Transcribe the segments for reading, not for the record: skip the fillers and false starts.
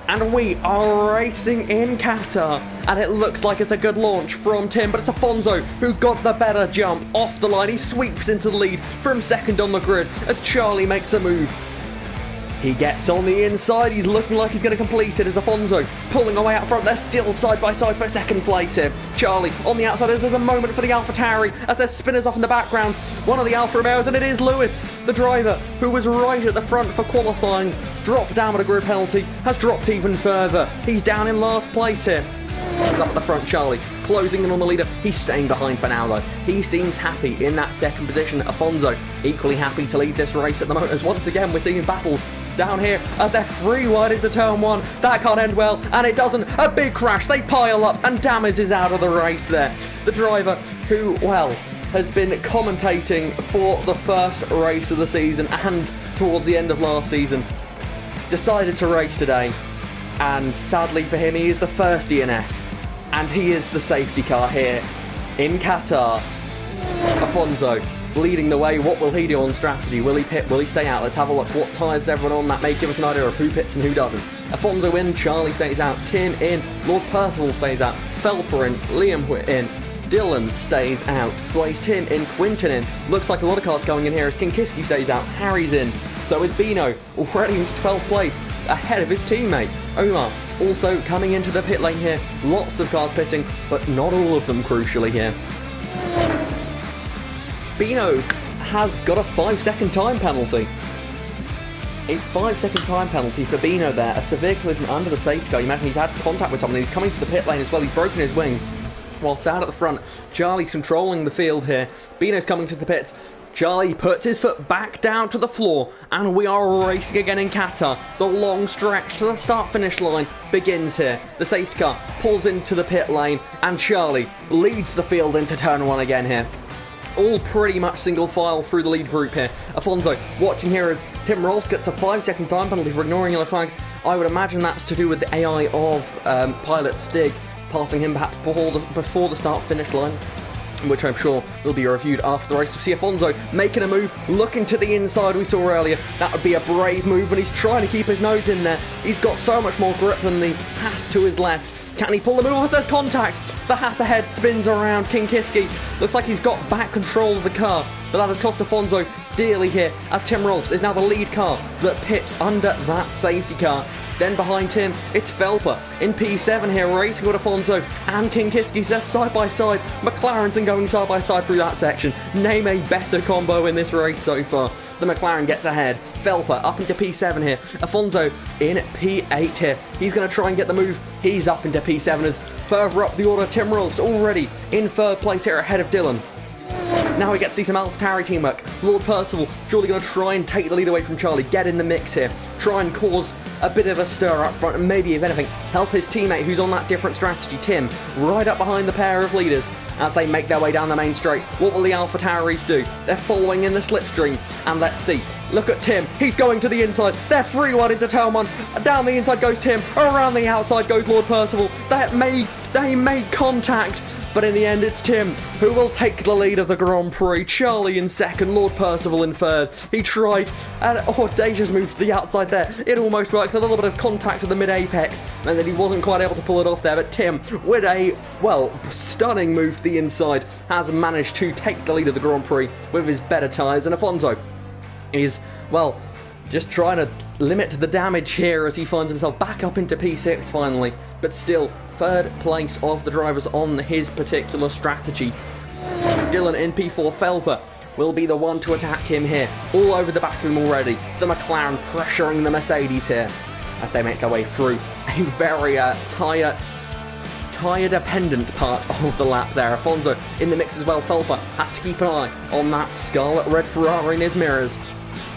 And we are racing in Qatar, and it looks like it's a good launch from Tim, but it's Afonso who got the better jump off the line. He sweeps into the lead from second on the grid as Charlie makes a move. He gets on the inside, he's looking like he's going to complete it as Afonso pulling away out front. They're still side by side for second place here. Charlie on the outside as there's a moment for the Alpha Tauri as there's spinners off in the background. One of the Alfa Romeos, and it is Lewis, the driver, who was right at the front for qualifying, dropped down with a grid penalty, has dropped even further. He's down in last place here. Up at the front, Charlie closing in on the leader. He's staying behind for now though. He seems happy in that second position. Afonso equally happy to lead this race at the moment, as once again we're seeing battles down here as they're free wide into turn one. That can't end well, and it doesn't. A big crash, they pile up, and Damas is out of the race there. The driver who, well, has been commentating for the first race of the season and towards the end of last season, decided to race today, and sadly for him he is the first DNF, and he is the safety car here in Qatar. Afonso leading the way. What will he do on strategy? Will he pit? Will he stay out? Let's have a look. What tyres is everyone on? That may give us an idea of who pits and who doesn't. Afonso in, Charlie stays out, Tim in, Lord Percival stays out, Felper in, Liam in, Dylan stays out, Blaze Tim in, Quinton in. Looks like a lot of cars going in here as Kinkiski stays out, Harry's in. So is Bino, already into 12th place, ahead of his teammate. Omar also coming into the pit lane here. Lots of cars pitting, but not all of them crucially here. Bino has got a 5-second time penalty. A 5-second time penalty for Bino there. A severe collision under the safety car. You imagine he's had contact with someone. He's coming to the pit lane as well. He's broken his wing. Whilst out at the front, Charlie's controlling the field here. Bino's coming to the pits. Charlie puts his foot back down to the floor, and we are racing again in Qatar. The long stretch to the start-finish line begins here. The safety car pulls into the pit lane, and Charlie leads the field into turn one again here. All pretty much single file through the lead group here. Afonso watching here as Tim Rolfes gets a 5-second time penalty for ignoring yellow flags. I would imagine that's to do with the AI of pilot Stig passing him perhaps before the start-finish line, which I'm sure will be reviewed after the race. We see Afonso making a move, looking to the inside we saw earlier. That would be a brave move, and he's trying to keep his nose in there. He's got so much more grip than the Haas to his left. Can he pull the move? Oh, there's contact. The Haas ahead spins around Kinkiski. Looks like he's got back control of the car, but that has cost Afonso dearly here, as Tim Rolfes is now the lead car that pit under that safety car. Then behind him, it's Felper in P7 here, racing with Afonso and Kinkiski. They're side by side. McLaren's going side by side through that section. Name a better combo in this race so far. The McLaren gets ahead. Felper up into P7 here. Afonso in P8 here. He's going to try and get the move. He's up into P7 as further up the order, Tim Rolfes already in third place here ahead of Dylan. Now we get to see some Alpha Tauri teamwork. Lord Percival surely going to try and take the lead away from Charlie, get in the mix here, try and cause a bit of a stir up front, and maybe, if anything, help his teammate who's on that different strategy, Tim, right up behind the pair of leaders as they make their way down the main straight. What will the Alpha Tauris do? They're following in the slipstream, and let's see. Look at Tim, he's going to the inside, they're free wide into turn one, down the inside goes Tim, around the outside goes Lord Percival. They made contact, but in the end it's Tim who will take the lead of the Grand Prix. Charlie in second, Lord Percival in third. He tried an audacious move to the outside there. It almost worked, a little bit of contact at the mid-apex, and then he wasn't quite able to pull it off there, but Tim, with a, well, stunning move to the inside, has managed to take the lead of the Grand Prix with his better tyres, and Afonso is, well, just trying to limit the damage here as he finds himself back up into P6 finally, but still third place of the drivers on his particular strategy. Dylan in P4, Felper will be the one to attack him here, all over the back room already. The McLaren pressuring the Mercedes here as they make their way through a very tyre-dependent part of the lap there. Afonso in the mix as well. Felper has to keep an eye on that scarlet red Ferrari in his mirrors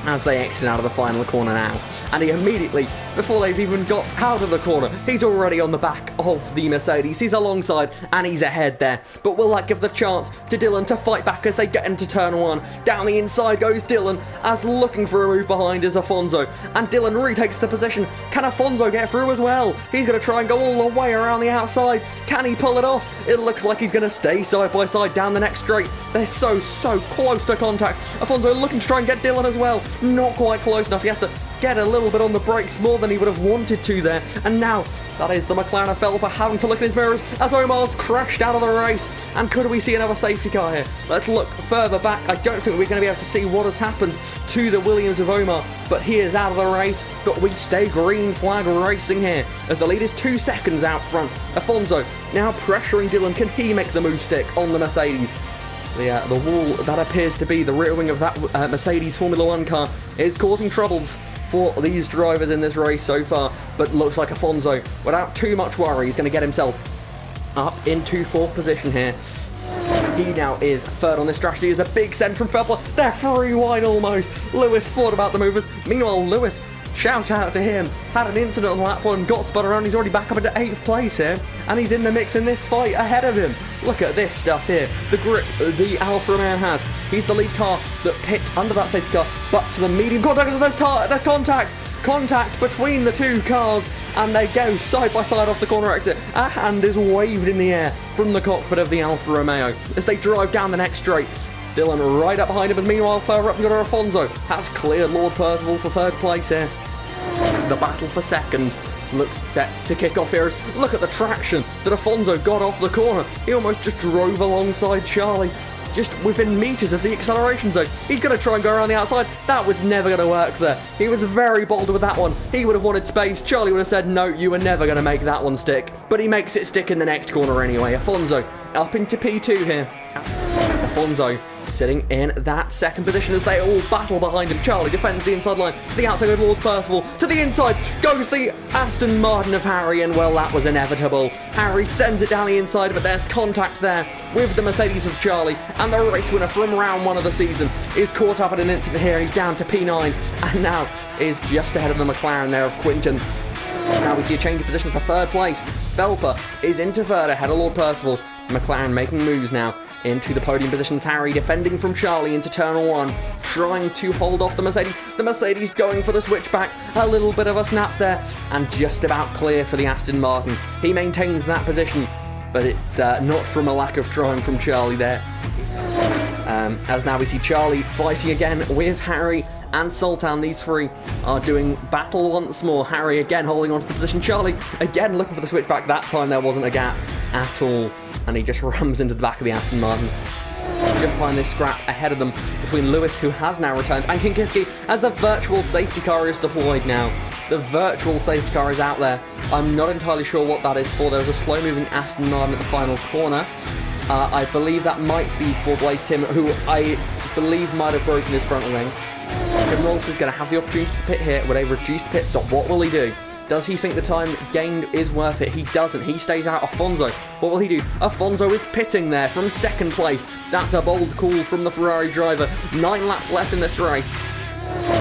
as they exit out of the final corner now. And he immediately, before they've even got out of the corner, he's already on the back of the Mercedes. He's alongside and he's ahead there. But will that give the chance to Dylan to fight back as they get into turn one? Down the inside goes Dylan, as looking for a move behind is Afonso. And Dylan retakes the position. Can Afonso get through as well? He's going to try and go all the way around the outside. Can he pull it off? It looks like he's going to stay side by side down the next straight. They're so close to contact. Afonso looking to try and get Dylan as well. Not quite close enough. He has to get a little bit on the brakes more than he would have wanted to there. And now, that is the McLaren of Felper having to look in his mirrors as Omar's crashed out of the race. And could we see another safety car here? Let's look further back. I don't think we're going to be able to see what has happened to the Williams of Omar, but he is out of the race. But we stay green flag racing here as the lead is 2 seconds out front. Afonso now pressuring Dylan. Can he make the move stick on the Mercedes? The wall that appears to be the rear wing of that Mercedes Formula 1 car is causing troubles for these drivers in this race so far, but looks like Afonso, without too much worry, is going to get himself up into 4th position here. He now is 3rd on this strategy. Is a big send from Felper. They're 3 wide almost. Lewis thought about the movers. Meanwhile, Lewis, shout out to him, had an incident on lap 1, got spun around. He's already back up into 8th place here, and he's in the mix in this fight ahead of him. Look at this stuff here. The grip the Alfa Romeo has. He's the lead car that pit under that safety car, but to the medium contact. There's contact between the 2 cars, and they go side by side off the corner exit. A hand is waved in the air from the cockpit of the Alfa Romeo as they drive down the next straight. Dylan right up behind him, and meanwhile further up you got Afonso has cleared Lord Percival for 3rd place here. The battle for 2nd looks set to kick off here. Look at the traction that Afonso got off the corner. He almost just drove alongside Charlie, just within meters of the acceleration zone. He's going to try and go around the outside. That was never going to work there. He was very bold with that one. He would have wanted space. Charlie would have said, no, you were never going to make that one stick. But he makes it stick in the next corner anyway. Afonso up into P2 here. Afonso sitting in that 2nd position as they all battle behind him. Charlie defends the inside line. To the outside of Lord Percival. To the inside goes the Aston Martin of Harry, and well, that was inevitable. Harry sends it down the inside, but there's contact there with the Mercedes of Charlie, and the race winner from round 1 of the season is caught up in an incident here. He's down to P9 and now is just ahead of the McLaren there of Quinton. Now we see a change of position for 3rd place. Felper is into 3rd ahead of Lord Percival. McLaren making moves now into the podium positions. Harry defending from Charlie into turn 1, trying to hold off the Mercedes. The Mercedes going for the switchback. A little bit of a snap there, and just about clear for the Aston Martin. He maintains that position, but it's not from a lack of trying from Charlie there. As now we see Charlie fighting again with Harry and Sultan. These 3 are doing battle once more. Harry again holding on to the position. Charlie again looking for the switchback. That time there wasn't a gap at all, and he just rams into the back of the Aston Martin. Just behind this scrap ahead of them between Lewis, who has now returned, and Kinkiski as the virtual safety car is deployed now. The virtual safety car is out there. I'm not entirely sure what that is for. There was a slow moving Aston Martin at the final corner. I believe that might be for Blaze Tim, who I believe might have broken his front wing. Tim Rolfes is going to have the opportunity to pit here with a reduced pit stop. What will he do? Does he think the time gained is worth it? He doesn't. He stays out. Afonso, what will he do? Afonso is pitting there from 2nd place. That's a bold call from the Ferrari driver. 9 laps left in this race.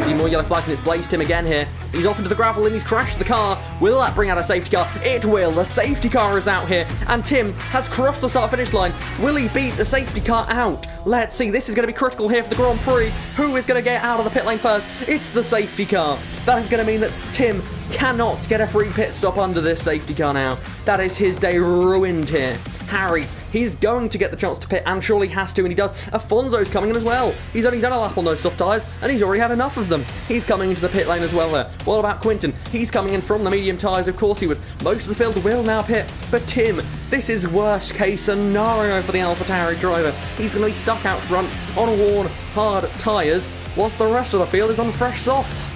See more yellow flag, and it's Blaze Tim again here. He's off into the gravel and he's crashed the car. Will that bring out a safety car? It will. The safety car is out here, and Tim has crossed the start-finish line. Will he beat the safety car out? Let's see. This is going to be critical here for the Grand Prix. Who is going to get out of the pit lane first? It's the safety car. That is going to mean that Tim cannot get a free pit stop under this safety car now. That is his day ruined here. Harry, he's going to get the chance to pit, and surely has to, and he does. Afonso's coming in as well. He's only done a lap on those soft tyres, and he's already had enough of them. He's coming into the pit lane as well there. What about Quinton? He's coming in from the medium tyres, of course he would. Most of the field will now pit. But Tim, this is worst case scenario for the Alpha Tauri driver. He's going to be stuck out front on worn, hard tyres, whilst the rest of the field is on fresh softs.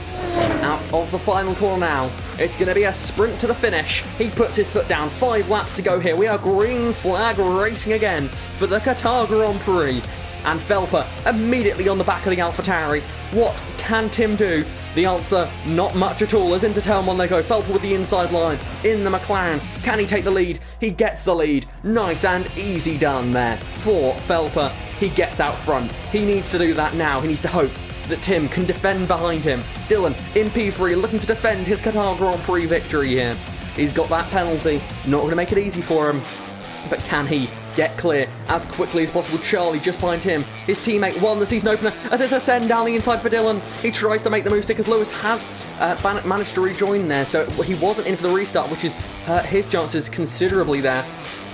Out of the final corner now. It's going to be a sprint to the finish. He puts his foot down. 5 laps to go here. We are green flag racing again for the Qatar Grand Prix. And Felper immediately on the back of the Alpha Tauri. What can Tim do? The answer, not much at all, as into turn 1 they go. Felper with the inside line in the McLaren. Can he take the lead? He gets the lead. Nice and easy done there for Felper. He gets out front. He needs to do that now. He needs to hope that Tim can defend behind him. Dylan in P3 looking to defend his Qatar Grand Prix victory here. He's got that penalty. Not going to make it easy for him. But can he get clear as quickly as possible? Charlie just behind him. His teammate won the season opener as it's a send down the inside for Dylan. He tries to make the move stick as Lewis has managed to rejoin there. So he wasn't in for the restart, which has hurt his chances considerably there.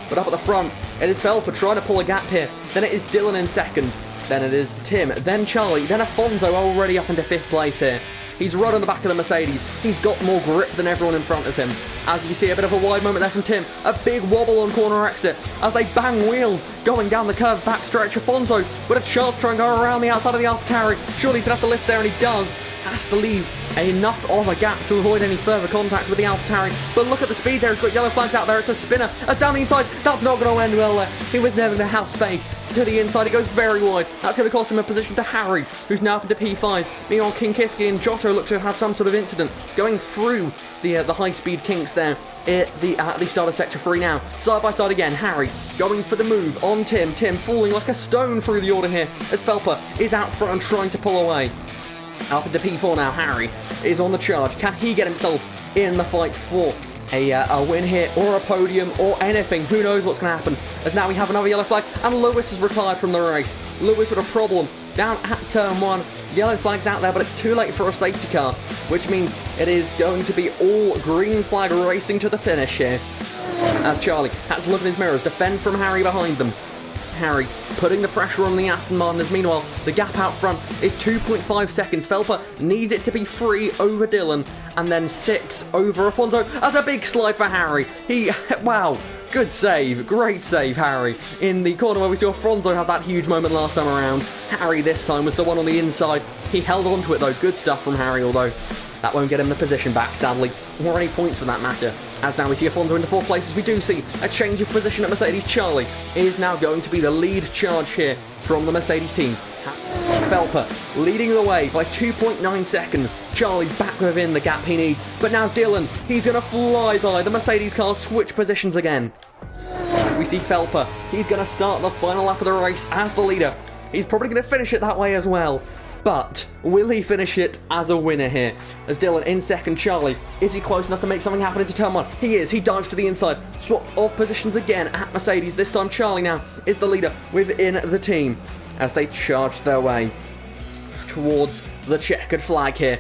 But up at the front, it is Felper trying to pull a gap here. Then it is Dylan in second. Then it is Tim, then Charlie, then Afonso already up into 5th place here. He's right on the back of the Mercedes. He's got more grip than everyone in front of him. As you see, a bit of a wide moment there from Tim. A big wobble on corner exit as they bang wheels going down the curved backstretch. Afonso with a chance to try and go around the outside of the Alpha Tauri. Surely he's going to have to lift there, and he does. Has to leave enough of a gap to avoid any further contact with the Alpha Tauri. But look at the speed there. He's got yellow flags out there. It's a spinner. As down the inside, that's not going to end well there. He was never going to have space. To the inside, it goes very wide. That's going to cost him a position to Harry, who's now up into P5. Meanwhile, Kinkiski and Giotto look to have had some sort of incident going through the high-speed kinks there at the start of Sector 3 now. Side by side again, Harry going for the move on Tim. Tim falling like a stone through the order here as Felper is out front and trying to pull away. Up into P4 now, Harry is on the charge. Can he get himself in the fight for a win here, or a podium, or anything? Who knows what's going to happen, as now we have another yellow flag, and Lewis has retired from the race. Lewis with a problem down at turn 1. Yellow flag's out there, but it's too late for a safety car, which means it is going to be all green flag racing to the finish here, as Charlie has to look in his mirrors, defend from Harry behind them. Harry putting the pressure on the Aston Martiners. Meanwhile, the gap out front is 2.5 seconds. Felper needs it to be 3 over Dylan, and then 6 over Afonso. That's a big slide for Harry. Wow, good save, great save, Harry. In the corner where we saw Afonso have that huge moment last time around, Harry this time was the one on the inside. He held on to it though. Good stuff from Harry, although that won't get him the position back, sadly, or any points for that matter. As now we see Afonso into 4th place, as we do see a change of position at Mercedes. Charlie is now going to be the lead charge here from the Mercedes team. Felper leading the way by 2.9 seconds. Charlie back within the gap he needs. But now Dylan, he's going to fly by. The Mercedes cars switch positions again. As we see Felper, he's going to start the final lap of the race as the leader. He's probably going to finish it that way as well. But will he finish it as a winner here? As Dylan in second, Charlie, is he close enough to make something happen into turn 1? He is. He dives to the inside. Swap of positions again at Mercedes. This time Charlie now is the leader within the team as they charge their way towards the checkered flag here.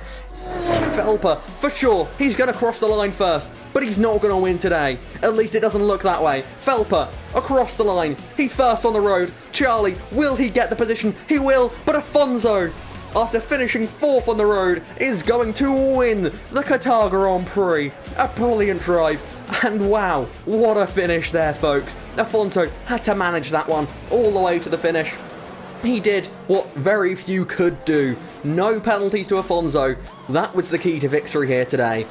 Felper, for sure, he's going to cross the line first, but he's not going to win today. At least it doesn't look that way. Felper across the line. He's first on the road. Charlie, will he get the position? He will, but Afonso, after finishing 4th on the road, is going to win the Qatar Grand Prix. A brilliant drive. And wow, what a finish there, folks. Afonso had to manage that one all the way to the finish. He did what very few could do. No penalties to Afonso. That was the key to victory here today.